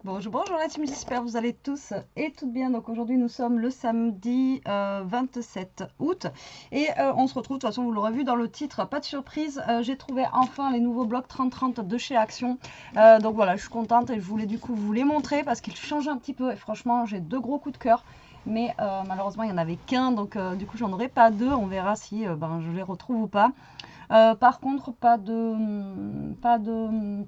Bonjour la team, j'espère que vous allez tous et toutes bien. Donc aujourd'hui nous sommes le samedi 27 août et on se retrouve, de toute façon vous l'aurez vu dans le titre, pas de surprise, j'ai trouvé enfin les nouveaux blocs 30-30 de chez Action. Donc voilà, je suis contente et je voulais du coup vous les montrer parce qu'ils changent un petit peu et franchement j'ai deux gros coups de cœur. Mais malheureusement il n'y en avait qu'un, donc du coup j'en aurai pas deux, on verra si je les retrouve ou pas. Par contre pas de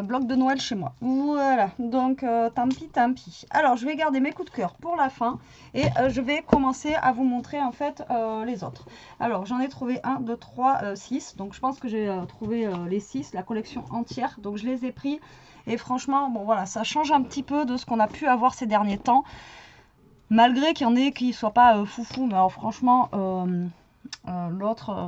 bloc de Noël chez moi. Voilà, donc tant pis, tant pis. Alors, je vais garder mes coups de cœur pour la fin et je vais commencer à vous montrer en fait les autres. Alors, j'en ai trouvé 1, 2, 3, 6. Donc, je pense que j'ai trouvé les 6, la collection entière. Donc, je les ai pris et franchement, bon voilà, ça change un petit peu de ce qu'on a pu avoir ces derniers temps. Malgré qu'il y en ait qui ne soient pas foufou, mais alors franchement... l'autre,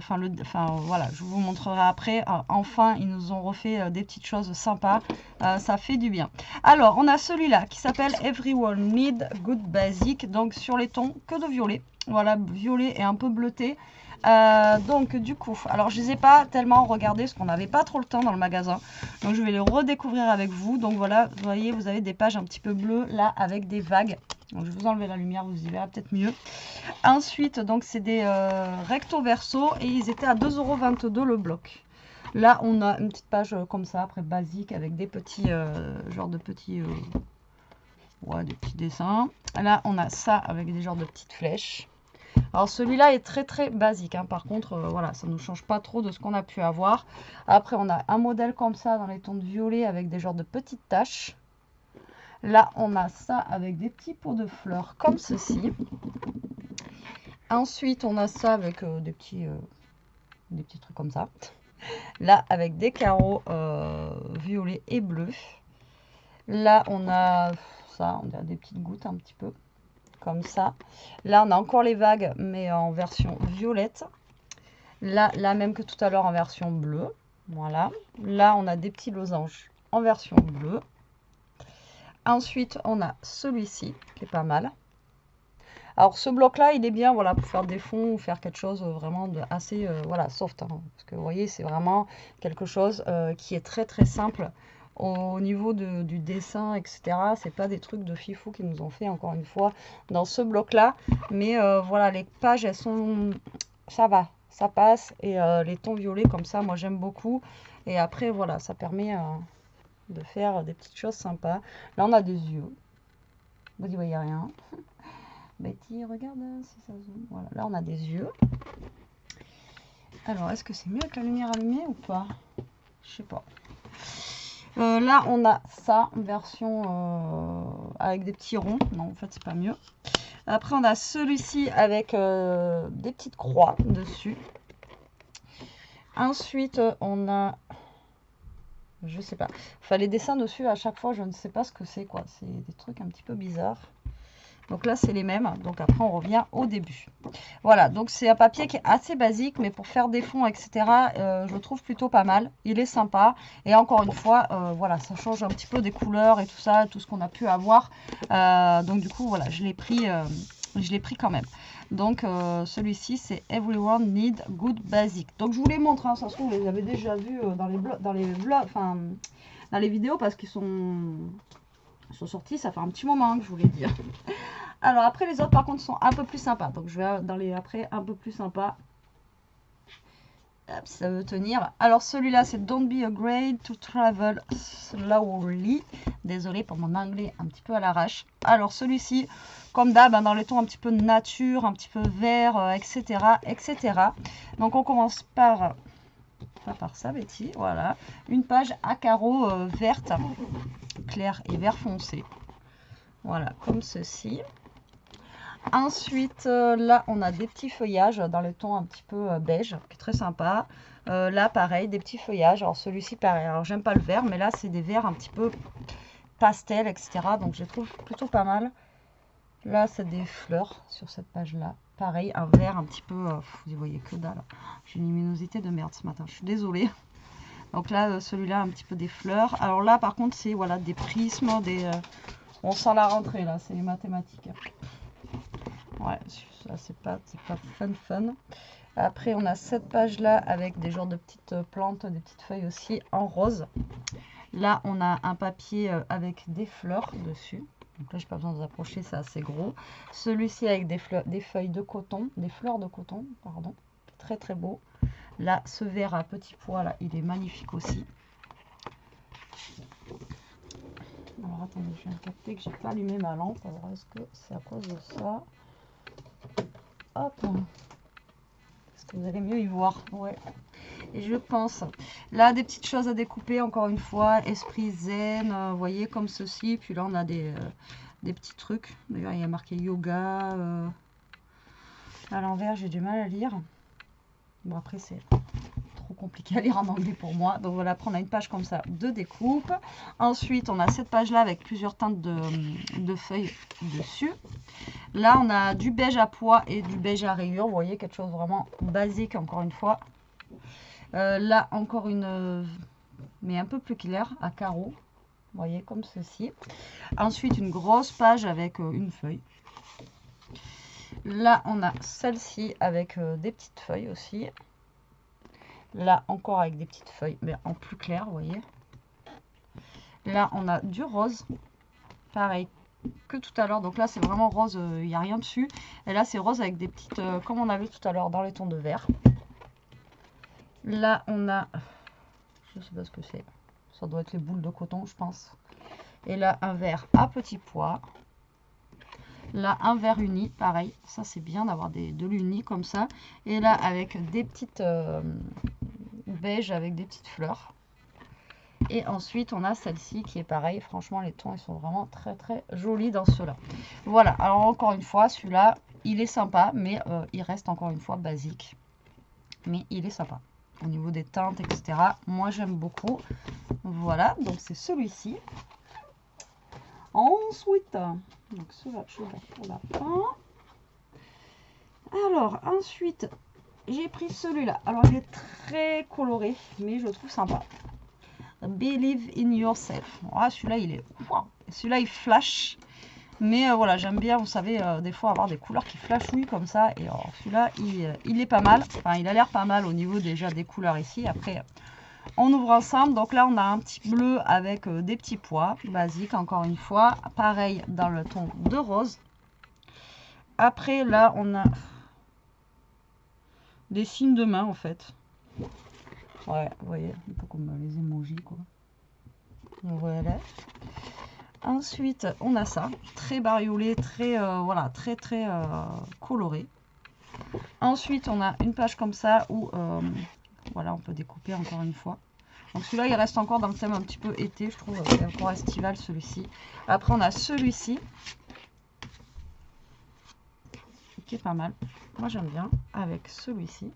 voilà, je vous montrerai après. Enfin, ils nous ont refait des petites choses sympas. Ça fait du bien. Alors, on a celui-là qui s'appelle Everyone Need Good Basic. Donc, sur les tons que de violet. Voilà, violet et un peu bleuté. Donc, du coup, alors je les ai pas tellement regardés parce qu'on n'avait pas trop le temps dans le magasin. Donc, je vais les redécouvrir avec vous. Donc, voilà, vous voyez, vous avez des pages un petit peu bleues là avec des vagues. Donc, je vais vous enlever la lumière, vous y verrez peut-être mieux. Ensuite, donc c'est des recto verso et ils étaient à 2,22 € le bloc. Là, on a une petite page comme ça, après basique, avec des petits, des petits dessins. Là, on a ça avec des genres de petites flèches. Alors celui-là est très très basique, hein. Par contre, voilà, ça ne nous change pas trop de ce qu'on a pu avoir. Après, on a un modèle comme ça dans les tons de violet avec des genres de petites taches. Là, on a ça avec des petits pots de fleurs comme ceci. Ensuite, on a ça avec des petits trucs comme ça. Là, avec des carreaux violets et bleus. Là, on a ça, on a des petites gouttes un petit peu comme ça. Là, on a encore les vagues, mais en version violette. Là, la même que tout à l'heure en version bleue. Voilà. Là, on a des petits losanges en version bleue. Ensuite, on a celui-ci qui est pas mal. Alors ce bloc là il est bien, voilà, pour faire des fonds ou faire quelque chose vraiment de assez voilà, soft, hein, parce que vous voyez c'est vraiment quelque chose qui est très très simple au niveau du dessin, etc. C'est pas des trucs de fifou qu'ils nous ont fait encore une fois dans ce bloc là, mais voilà, les pages elles sont, ça va, ça passe, et les tons violets comme ça moi j'aime beaucoup, et après voilà, ça permet de faire des petites choses sympas. Là on a des yeux, vous n'y voyez rien. Betty, regarde si ça zoome. Voilà, là on a des yeux. Alors, est-ce que c'est mieux avec la lumière allumée ou pas? Je sais pas. Là, on a ça, version avec des petits ronds. Non, en fait, c'est pas mieux. Après, on a celui-ci avec des petites croix dessus. Ensuite, on a... Je sais pas. Enfin, les dessins dessus, à chaque fois, je ne sais pas ce que c'est, quoi. C'est des trucs un petit peu bizarres. Donc là, c'est les mêmes. Donc après, on revient au début. Voilà, donc c'est un papier qui est assez basique, mais pour faire des fonds, etc., je le trouve plutôt pas mal. Il est sympa. Et encore une fois, voilà, ça change un petit peu des couleurs et tout ça, tout ce qu'on a pu avoir. Donc du coup, voilà, je l'ai pris quand même. Donc celui-ci, c'est Everyone Need Good Basic. Donc je vous les montre, hein, ça se trouve, vous les avez déjà vus dans les vidéos, parce qu'ils sont sortis, ça fait un petit moment que je voulais dire. Alors après, les autres par contre sont un peu plus sympas, donc je vais dans les après un peu plus sympas. Hop, ça veut tenir. Alors celui-là, c'est Don't be afraid to travel slowly. Désolée pour mon anglais un petit peu à l'arrache. Alors celui-ci, comme d'hab, hein, dans les tons un petit peu nature, un petit peu vert, etc., etc. Donc on commence par... Pas par ça, Betty, voilà. Une page à carreaux verte, clair et vert foncé. Voilà, comme ceci. Ensuite, là, on a des petits feuillages dans le ton un petit peu beige, qui est très sympa. Là, pareil, des petits feuillages. Alors, celui-ci, pareil. Alors, j'aime pas le vert, mais là, c'est des verts un petit peu pastel, etc. Donc, je les trouve plutôt pas mal. Là, c'est des fleurs sur cette page-là. Pareil, un vert un petit peu... vous y voyez que dalle. J'ai une luminosité de merde ce matin, je suis désolée. Donc là, celui-là, un petit peu des fleurs. Alors là, par contre, c'est voilà, des prismes, des... on sent la rentrée, là, c'est les mathématiques. Ouais, ça c'est pas fun. Après, on a cette page-là avec des genres de petites plantes, des petites feuilles aussi en rose. Là, on a un papier avec des fleurs dessus. Donc là, j'ai pas besoin de vous approcher, c'est assez gros. Celui-ci avec des feuilles de coton, des fleurs de coton, pardon. Très très beau. Là, ce verre à petits pois, là, il est magnifique aussi. Alors attendez, je viens de capter que j'ai pas allumé ma lampe. Alors est-ce que c'est à cause de ça? Hop. Est-ce que vous allez mieux y voir? Ouais. Et je pense. Là, des petites choses à découper, encore une fois. Esprit zen, vous voyez, comme ceci. Puis là, on a des petits trucs. D'ailleurs, il y a marqué yoga. À l'envers, j'ai du mal à lire. Bon, après, c'est trop compliqué à lire en anglais pour moi. Donc voilà, après, on a une page comme ça de découpe. Ensuite, on a cette page-là avec plusieurs teintes de feuilles dessus. Là, on a du beige à pois et du beige à rayures. Vous voyez, quelque chose vraiment basique, encore une fois. Là, encore une, mais un peu plus claire, à carreaux. Vous voyez, comme ceci. Ensuite, une grosse page avec une feuille. Là, on a celle-ci avec des petites feuilles aussi. Là, encore avec des petites feuilles, mais en plus clair, vous voyez. Là, on a du rose. Pareil que tout à l'heure. Donc là, c'est vraiment rose, il n'y a rien dessus. Et là, c'est rose avec des petites, comme on avait tout à l'heure, dans les tons de vert. Là, on a, je sais pas ce que c'est. Ça doit être les boules de coton, je pense. Et là, un verre à petits pois. Là, un verre uni, pareil. Ça, c'est bien d'avoir de l'uni comme ça. Et là, avec des petites beige avec des petites fleurs. Et ensuite, on a celle-ci qui est pareil. Franchement, les tons, ils sont vraiment très, très jolis dans ceux-là. Voilà. Alors, encore une fois, celui-là, il est sympa, mais il reste encore une fois basique. Mais il est sympa. Au niveau des teintes, etc. Moi, j'aime beaucoup. Voilà. Donc, c'est celui-ci. Ensuite, donc cela, je vais pour la fin. Alors, ensuite, j'ai pris celui-là. Alors, il est très coloré, mais je le trouve sympa. Believe in yourself. Ah, celui-là, il est... Wow. Celui-là, il flash. Mais voilà, j'aime bien, vous savez, des fois avoir des couleurs qui flashouillent comme ça. Et celui-là, il est pas mal. Enfin, il a l'air pas mal au niveau déjà des couleurs ici. Après, on ouvre ensemble. Donc là, on a un petit bleu avec des petits pois. Basique, encore une fois. Pareil dans le ton de rose. Après, là, on a des signes de main, en fait. Ouais, vous voyez, un peu comme les emojis, quoi. Voilà. Ensuite, on a ça, très bariolé, très, voilà, très, très coloré. Ensuite, on a une page comme ça où, voilà, on peut découper encore une fois. Donc celui-là, il reste encore dans le thème un petit peu été, je trouve, c'est encore estival celui-ci. Après, on a celui-ci, qui est pas mal. Moi, j'aime bien, avec celui-ci.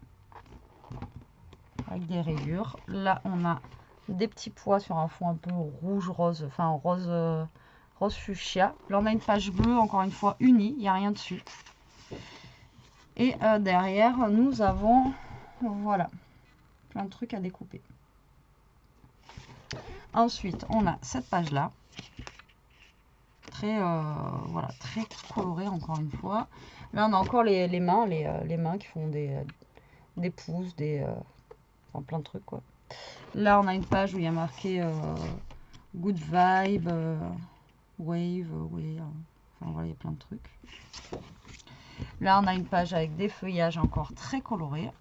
Avec des rayures. Là, on a des petits pois sur un fond un peu rouge, rose, enfin rose, rose fuchsia. Là, on a une page bleue, encore une fois, unie, il n'y a rien dessus. Et derrière, nous avons, voilà, plein de trucs à découper. Ensuite, on a cette page-là. Très, voilà, très colorée, encore une fois. Là, on a encore les mains, les mains qui font des pouces, enfin, plein de trucs, quoi. Là, on a une page où il y a marqué Good Vibe, Wave, enfin voilà, il y a plein de trucs. Là, on a une page avec des feuillages encore très colorés.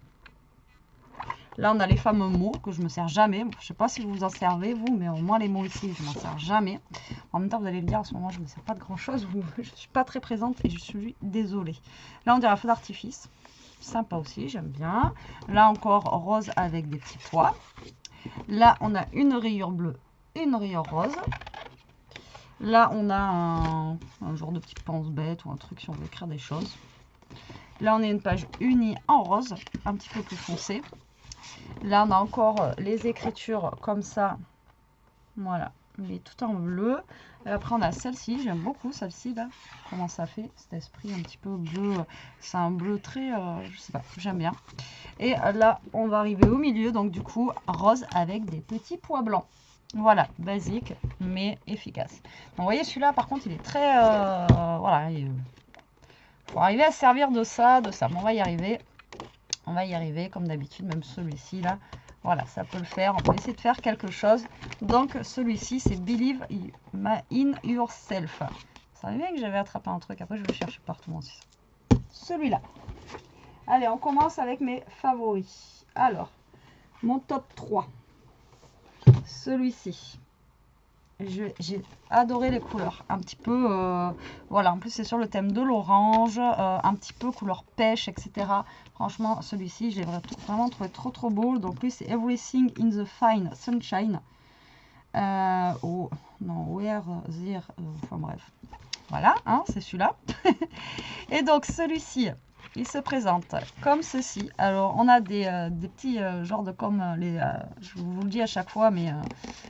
Là, on a les fameux mots que je ne me sers jamais. Je ne sais pas si vous vous en servez, vous, mais au moins les mots ici, je ne m'en sers jamais. En même temps, vous allez me dire, en ce moment, je ne me sers pas de grand-chose. Je ne suis pas très présente et je suis désolée. Là, on dirait un feu d'artifice. Sympa aussi, j'aime bien. Là, encore rose avec des petits pois. Là, on a une rayure bleue, une rayure rose. Là, on a un genre de petit pense-bête ou un truc si on veut écrire des choses. Là, on a une page unie en rose, un petit peu plus foncé. Là, on a encore les écritures comme ça. Voilà, mais tout en bleu. Et après, on a celle-ci. J'aime beaucoup celle-ci, là. Comment ça fait, cet esprit un petit peu bleu. C'est un bleu très... je sais pas, j'aime bien. Et là, on va arriver au milieu. Donc, du coup, rose avec des petits pois blancs. Voilà, basique, mais efficace. Donc, vous voyez, celui-là, par contre, il est très... voilà, il faut arriver à se servir de ça, Mais on va y arriver. On va y arriver, comme d'habitude, même celui-ci, là. Voilà, ça peut le faire. On peut essayer de faire quelque chose. Donc, celui-ci, c'est Believe in Yourself. Vous savez bien que j'avais attrapé un truc. Après, je vais chercher partout mon ciseau. Celui-là. Allez, on commence avec mes favoris. Alors, mon top 3. Celui-ci. J'ai adoré les couleurs. Un petit peu, voilà, en plus c'est sur le thème de l'orange, un petit peu couleur pêche, etc. Franchement, celui-ci, je l'ai vraiment trouvé trop beau. Donc lui, c'est Everything in the Fine Sunshine. Oh, non, Where There, enfin bref. Voilà, hein, c'est celui-là. Et donc celui-ci, il se présente comme ceci. Alors, on a des petits genres de comme les... je vous le dis à chaque fois, mais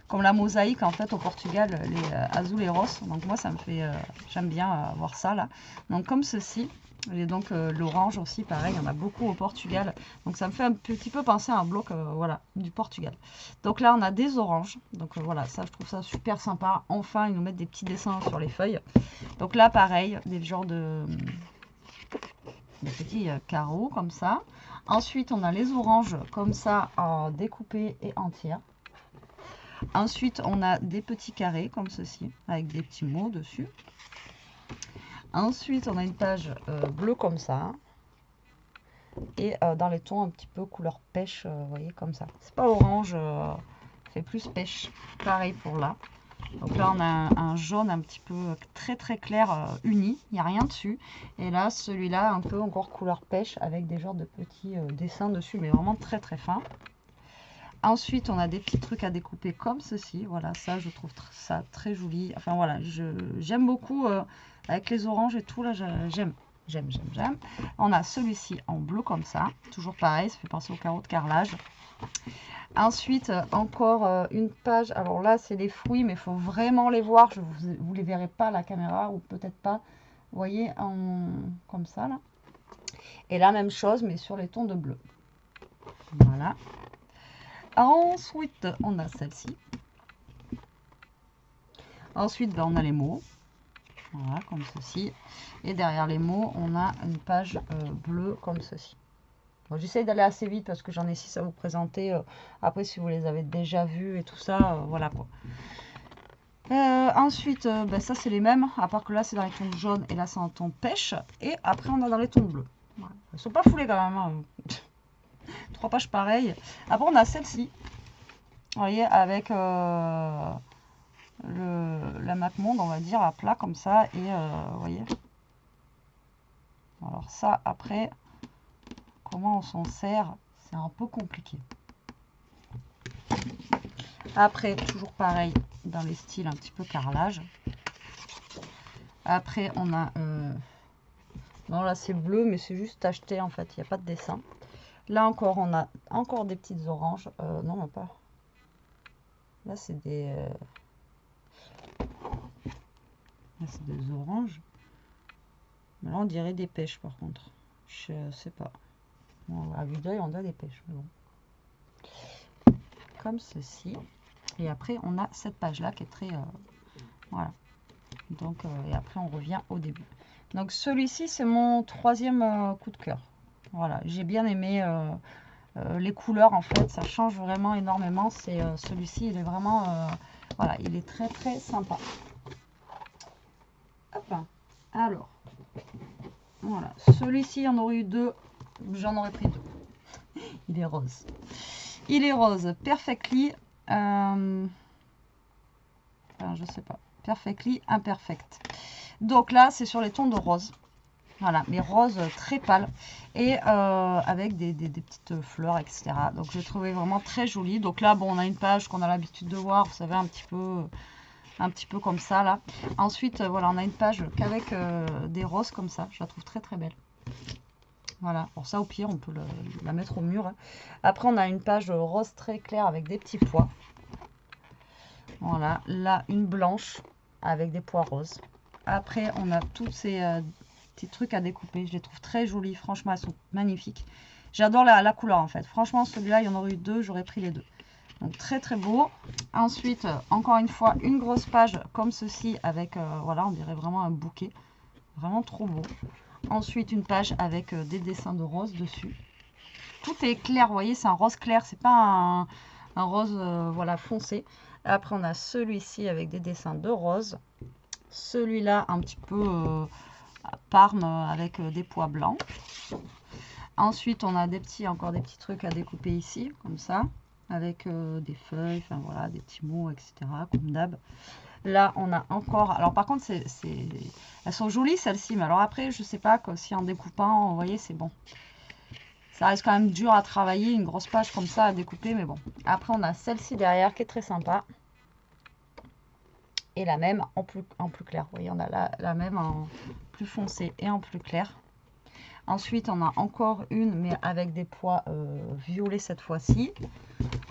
comme la mosaïque, en fait, au Portugal, les azuleiros. Donc, moi, ça me fait... j'aime bien voir ça, là. Donc, comme ceci. Et donc, l'orange aussi, pareil, il y en a beaucoup au Portugal. Donc, ça me fait un petit peu penser à un bloc, voilà, du Portugal. Donc, là, on a des oranges. Donc, voilà, ça, je trouve ça super sympa. Enfin, ils nous mettent des petits dessins sur les feuilles. Donc, là, pareil, des genres de... des petits carreaux comme ça. Ensuite, on a les oranges comme ça, en découpées et entières. Ensuite, on a des petits carrés comme ceci, avec des petits mots dessus. Ensuite, on a une page bleue comme ça. Et dans les tons un petit peu couleur pêche, vous voyez, comme ça. C'est pas orange, c'est plus pêche. Pareil pour là. Donc là, on a un jaune un petit peu très clair, uni. Il n'y a rien dessus. Et là, celui-là, un peu encore couleur pêche avec des genres de petits dessins dessus, mais vraiment très fin. Ensuite, on a des petits trucs à découper comme ceci. Voilà, ça, je trouve ça très joli. Enfin, voilà, j'aime beaucoup avec les oranges et tout. Là, j'aime. On a celui-ci en bleu comme ça. Toujours pareil, ça fait penser au carreau de carrelage. Ensuite, encore une page. Alors là, c'est les fruits, mais il faut vraiment les voir. Vous les verrez pas à la caméra, ou peut-être pas. Vous voyez, comme ça, là. Et la même chose, mais sur les tons de bleu. Voilà. Ensuite, on a celle-ci. Ensuite, ben, on a les mots. Voilà, comme ceci. Et derrière les mots, on a une page bleue comme ceci. Bon, j'essaye d'aller assez vite parce que j'en ai 6 à vous présenter. Après, si vous les avez déjà vus et tout ça, voilà quoi. Ensuite, ben, ça c'est les mêmes, à part que là c'est dans les tons jaunes et là c'est en ton pêche. Et après, on a dans les tons bleus. Voilà. Elles sont pas foulées quand même. Hein. 3 pages pareilles. Après, on a celle-ci. Vous voyez, avec la MacMonde, on va dire, à plat comme ça. Et vous voyez. Alors ça, après, comment on s'en sert, c'est un peu compliqué. Après, toujours pareil, dans les styles un petit peu carrelage. Après, on a... non, là, c'est bleu, mais c'est juste acheté, en fait. Il n'y a pas de dessin. Là encore, on a encore des petites oranges. Non, non, pas. Là, c'est des... là, c'est des oranges. Mais là, on dirait des pêches, par contre. Je sais pas. Bon, à vue d'œil, on a des pêches. Mais bon. Comme ceci. Et après, on a cette page-là qui est très... voilà. Donc, et après, on revient au début. Donc, celui-ci, c'est mon 3e coup de cœur. Voilà. J'ai bien aimé les couleurs, en fait. Ça change vraiment énormément. C'est celui-ci, il est vraiment... voilà, il est très sympa. Hop. Alors, voilà. Celui-ci, il y en aurait eu 2. J'en aurais pris 2. Il est rose. Il est rose. Perfectly... enfin, je sais pas. Perfectly imperfect. Donc là, c'est sur les tons de rose. Voilà, mais rose très pâle. Et avec des petites fleurs, etc. Donc j'ai trouvé vraiment très joli. Donc là, bon, on a une page qu'on a l'habitude de voir. Vous savez, un petit peu comme ça, là. Ensuite, voilà, on a une page qu'avec des roses comme ça. Je la trouve très belle. Voilà, pour ça, au pire, on peut la mettre au mur. Hein. Après, on a une page rose très claire avec des petits pois. Voilà, là, une blanche avec des pois roses. Après, on a tous ces petits trucs à découper. Je les trouve très jolis. Franchement, elles sont magnifiques. J'adore la couleur, en fait. Franchement, celui-là, il y en aurait eu 2. J'aurais pris les 2. Donc, très beau. Ensuite, encore une fois, une grosse page comme ceci avec, voilà, on dirait vraiment un bouquet. Vraiment trop beau. Ensuite, une page avec des dessins de roses dessus. tout est clair, vous voyez, c'est un rose clair, c'est pas un rose voilà, foncé. Après, on a celui-ci avec des dessins de rose. Celui-là, un petit peu parme avec des pois blancs. Ensuite, on a encore des petits trucs à découper ici, comme ça, avec des feuilles, enfin voilà, des petits mots, etc., comme d'hab. Là, on a encore... Alors, par contre, elles sont jolies, celles-ci. Mais alors après, je sais pas si en découpant, vous voyez, c'est bon. Ça reste quand même dur à travailler, une grosse page comme ça à découper, mais bon. Après, on a celle-ci derrière qui est très sympa. Et la même en plus clair. Vous voyez, on a la même en plus foncé et en plus clair. Ensuite, on a encore une, mais avec des pois violets cette fois-ci.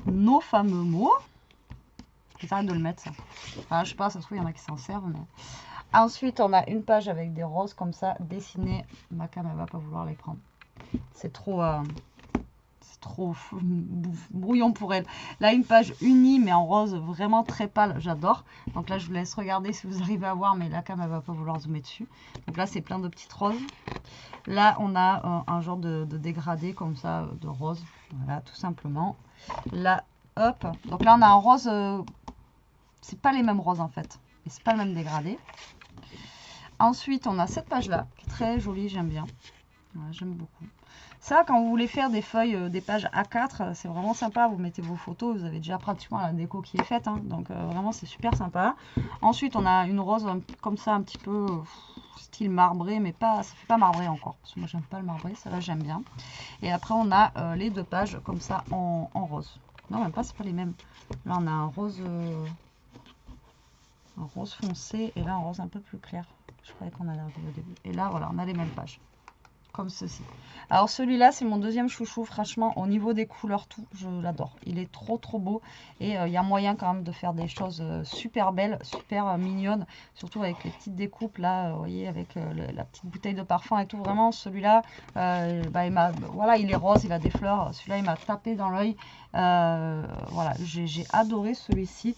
Nos fameux mots. J'arrête de le mettre, ça. Enfin, je sais pas, ça se trouve, il y en a qui s'en servent. Mais... Ensuite, on a une page avec des roses comme ça, dessinées. Ma cam, elle va pas vouloir les prendre. C'est trop brouillon pour elle. Là, une page unie, mais en rose vraiment très pâle. J'adore. Donc là, je vous laisse regarder si vous arrivez à voir, mais la cam, elle va pas vouloir zoomer dessus. Donc là, c'est plein de petites roses. Là, on a un genre de dégradé comme ça, de rose. Voilà, tout simplement. Là, hop. Donc là, on a un rose... c'est pas les mêmes roses, en fait. Et c'est pas le même dégradé. Ensuite, on a cette page-là, qui est très jolie, j'aime bien. Voilà, j'aime beaucoup. Ça, quand vous voulez faire des feuilles, des pages A4, c'est vraiment sympa. Vous mettez vos photos, vous avez déjà pratiquement la déco qui est faite. Hein, donc, vraiment, c'est super sympa. Ensuite, on a une rose comme ça, un petit peu style marbré, mais pas, ça fait pas marbré encore. Parce que moi, j'aime pas le marbré, ça là, j'aime bien. Et après, on a les deux pages comme ça en rose. Non, même pas, c'est pas les mêmes. Là, on a un rose foncé et là, un rose un peu plus clair. Je croyais qu'on allait arriver au début. Et là, voilà, on a les mêmes pages. Comme ceci. Alors celui-là, c'est mon deuxième chouchou. Franchement, au niveau des couleurs, tout, je l'adore. Il est trop beau. Et il y a moyen quand même de faire des choses super belles, super mignonnes. Surtout avec les petites découpes là, vous voyez, avec la petite bouteille de parfum et tout. Vraiment, celui-là, voilà, il est rose, il a des fleurs. Celui-là, il m'a tapé dans l'œil. Voilà, j'ai adoré celui-ci.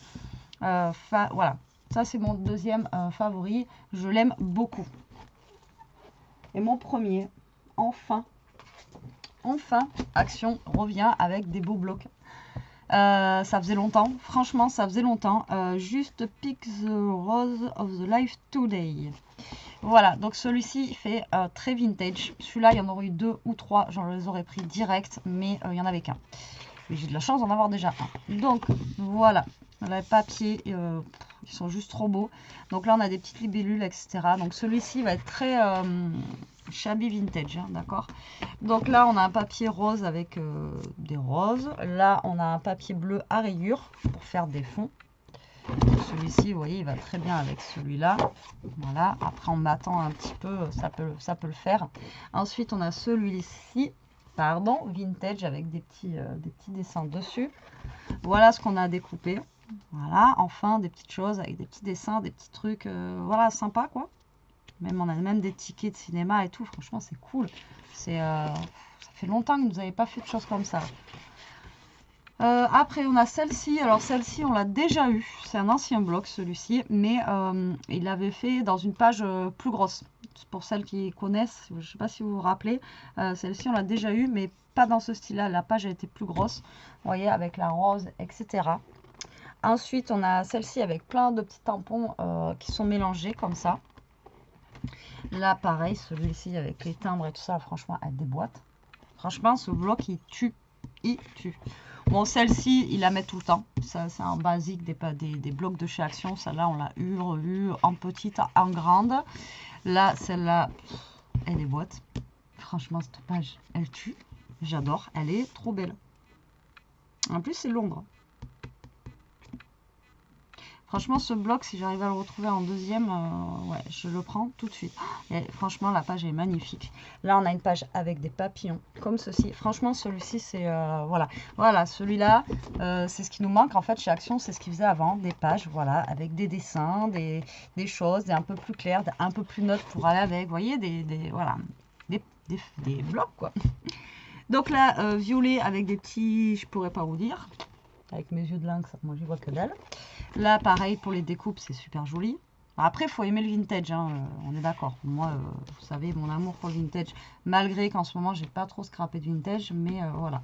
Voilà, ça c'est mon deuxième favori. Je l'aime beaucoup. Et mon premier... Enfin, Action revient avec des beaux blocs. Ça faisait longtemps, franchement, ça faisait longtemps. Juste Pick the Rose of the Life Today. Voilà, donc celui-ci il fait très vintage. Celui-là, il y en aurait eu 2 ou 3, j'en les aurais pris direct, mais il n'y en avait qu'un. J'ai de la chance d'en avoir déjà un. Donc voilà, les papiers, ils sont juste trop beaux. Donc là, on a des petites libellules, etc. Donc celui-ci va être très shabby vintage, hein, d'accord. Donc là, on a un papier rose avec des roses. Là, on a un papier bleu à rayures pour faire des fonds. Celui-ci, vous voyez, il va très bien avec celui-là. Voilà, après en matant un petit peu, ça peut le faire. Ensuite, on a celui-ci. Pardon, vintage avec des petits dessins dessus. Voilà ce qu'on a découpé. Voilà, enfin des petites choses avec des petits dessins, des petits trucs, voilà, sympa quoi. Même on a même des tickets de cinéma et tout. Franchement, c'est cool. Ça fait longtemps que nous n'avons pas fait de choses comme ça. Après, on a celle-ci. Alors celle-ci, on l'a déjà eu. C'est un ancien bloc celui-ci, mais il l'avait fait dans une page plus grosse. Pour celles qui connaissent, je ne sais pas si vous vous rappelez, celle-ci on l'a déjà eu, mais pas dans ce style-là. La page a été plus grosse, vous voyez, avec la rose, etc. Ensuite, on a celle-ci avec plein de petits tampons qui sont mélangés comme ça. Là, pareil, celui-ci avec les timbres et tout ça, franchement, elle déboîte. Franchement, ce bloc, il tue. Il tue. Bon, celle-ci, il la met tout le temps. Ça, c'est un basique des blocs de chez Action. Celle-là, on l'a eu, revue en petite, en grande. Là, celle-là, elle déboîte. Franchement, cette page, elle tue. J'adore. Elle est trop belle. En plus, c'est Londres. Franchement, ce bloc, si j'arrive à le retrouver en deuxième, ouais, je le prends tout de suite. Et franchement, la page est magnifique. Là, on a une page avec des papillons, comme ceci. Franchement, celui-ci, c'est... voilà. Voilà, celui-là, c'est ce qui nous manque, en fait, chez Action. C'est ce qu'ils faisaient avant, des pages, voilà, avec des dessins, des choses, un peu plus claires, un peu plus neutres pour aller avec. Vous voyez, voilà, des blocs, quoi. Donc là, violet avec des petits... Je pourrais pas vous dire. Avec mes yeux de lynx, moi, j'y vois que dalle. Là, pareil, pour les découpes, c'est super joli. Après, il faut aimer le vintage, hein, on est d'accord. Moi, vous savez, mon amour pour le vintage, malgré qu'en ce moment, j'ai pas trop scrappé de vintage, mais voilà.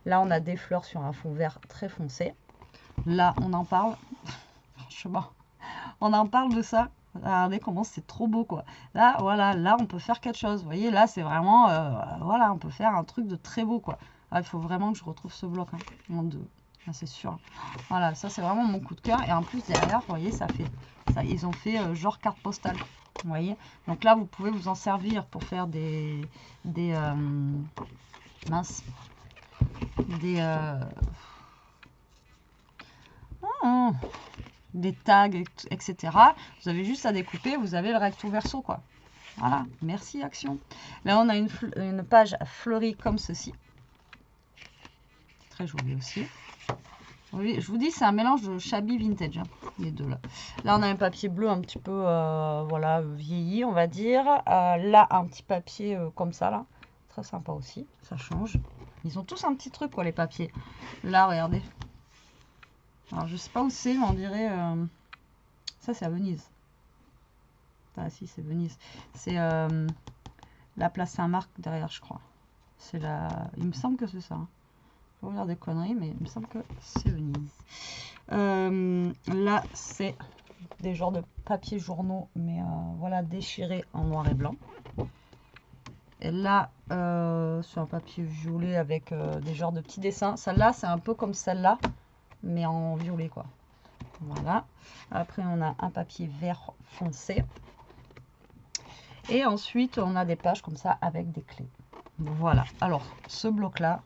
Là, on a des fleurs sur un fond vert très foncé. Là, on en parle. Franchement, on en parle de ça. Regardez comment c'est trop beau, quoi. Là, voilà, là, on peut faire quelque chose. Vous voyez, là, c'est vraiment, voilà, on peut faire un truc de très beau, quoi. Ah, il faut vraiment que je retrouve ce bloc, hein. Mon Dieu, ah, c'est sûr. Voilà, ça, c'est vraiment mon coup de cœur. Et en plus, derrière, vous voyez, ça fait, ça, ils ont fait genre carte postale. Vous voyez, donc là, vous pouvez vous en servir pour faire mince, des tags, etc. Vous avez juste à découper, vous avez le recto verso, quoi. Voilà, merci Action. Là, on a une page fleurie comme ceci. Très joli aussi. Oui, je vous dis, c'est un mélange de shabby vintage, hein, les deux là. Là, on a un papier bleu un petit peu, voilà, vieilli, on va dire. Là, un petit papier comme ça, là. Très sympa aussi, ça change. Ils ont tous un petit truc, quoi, les papiers. Là, regardez. Alors, je sais pas où c'est, mais on dirait... ça, c'est à Venise. Ah, si, c'est Venise. C'est la place Saint-Marc derrière, je crois. C'est la... Il me semble que c'est ça. Hein. Je vais vous dire des conneries, mais il me semble que c'est Venise. Là, c'est des genres de papier journaux, mais voilà, déchirés en noir et blanc. Et là, c'est un papier violet avec des genres de petits dessins. Celle-là, c'est un peu comme celle-là, mais en violet, quoi. Voilà. Après, on a un papier vert foncé. Et ensuite, on a des pages comme ça avec des clés. Voilà. Alors, ce bloc-là,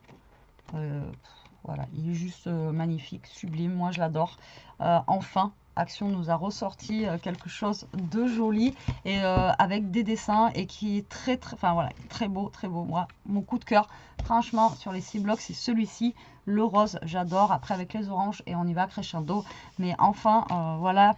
voilà, il est juste magnifique, sublime. Moi, je l'adore. Enfin, Action nous a ressorti quelque chose de joli et avec des dessins et qui est très, enfin voilà, très beau, très beau. Moi, mon coup de cœur, franchement, sur les 6 blocs, c'est celui-ci. Le rose, j'adore. Après, avec les oranges et on y va crescendo. Mais enfin, voilà.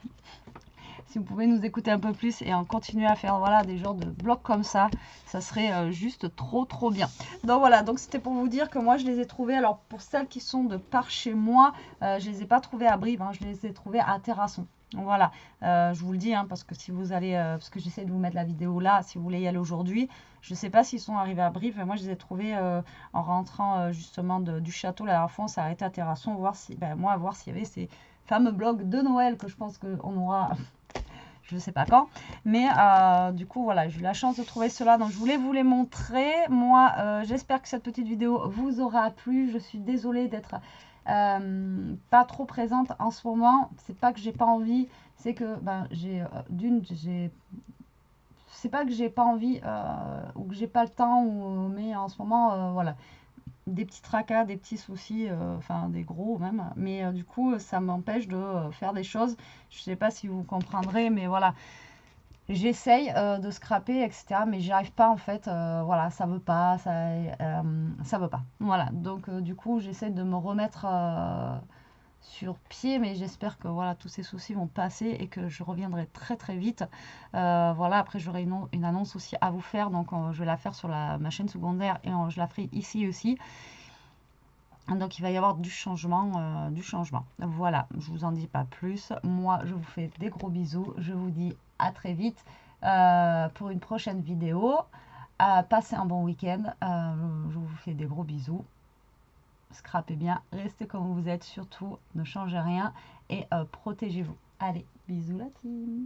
Si vous pouvez nous écouter un peu plus et en continuer à faire voilà, des genres de blocs comme ça serait juste trop bien. Donc voilà, donc c'était pour vous dire que moi je les ai trouvés, alors pour celles qui sont de par chez moi, je les ai pas trouvées à Brive, hein, je les ai trouvées à Terrasson. Donc voilà, je vous le dis, hein, parce que si vous allez, parce que j'essaie de vous mettre la vidéo là, si vous voulez y aller aujourd'hui, je ne sais pas s'ils sont arrivés à Brive, mais moi je les ai trouvés en rentrant justement du château la dernière fois, on s'est arrêté à Terrasson, voir si, ben, moi à voir s'il y avait ces fameux blocs de Noël que je pense qu'on aura... je ne sais pas quand, mais du coup voilà, j'ai eu la chance de trouver cela, donc je voulais vous les montrer. Moi j'espère que cette petite vidéo vous aura plu. Je suis désolée d'être pas trop présente en ce moment. C'est pas que j'ai pas envie, c'est que ben c'est pas que j'ai pas envie ou que j'ai pas le temps, mais en ce moment voilà, des petits tracas, des petits soucis, enfin des gros même, mais du coup ça m'empêche de faire des choses. Je sais pas si vous comprendrez, mais voilà, j'essaye de scraper, etc., mais j'y arrive pas en fait, voilà, ça veut pas, ça veut pas, voilà, donc du coup j'essaie de me remettre sur pied, mais j'espère que voilà, tous ces soucis vont passer et que je reviendrai très vite. Voilà, après j'aurai une annonce aussi à vous faire, donc je vais la faire sur ma chaîne secondaire et je la ferai ici aussi. Donc il va y avoir du changement, Voilà, je vous en dis pas plus. Moi, je vous fais des gros bisous. Je vous dis à très vite pour une prochaine vidéo. Passez un bon week-end. Je vous fais des gros bisous. Scrapez bien, restez comme vous êtes, surtout ne changez rien et protégez-vous. Allez, bisous la team.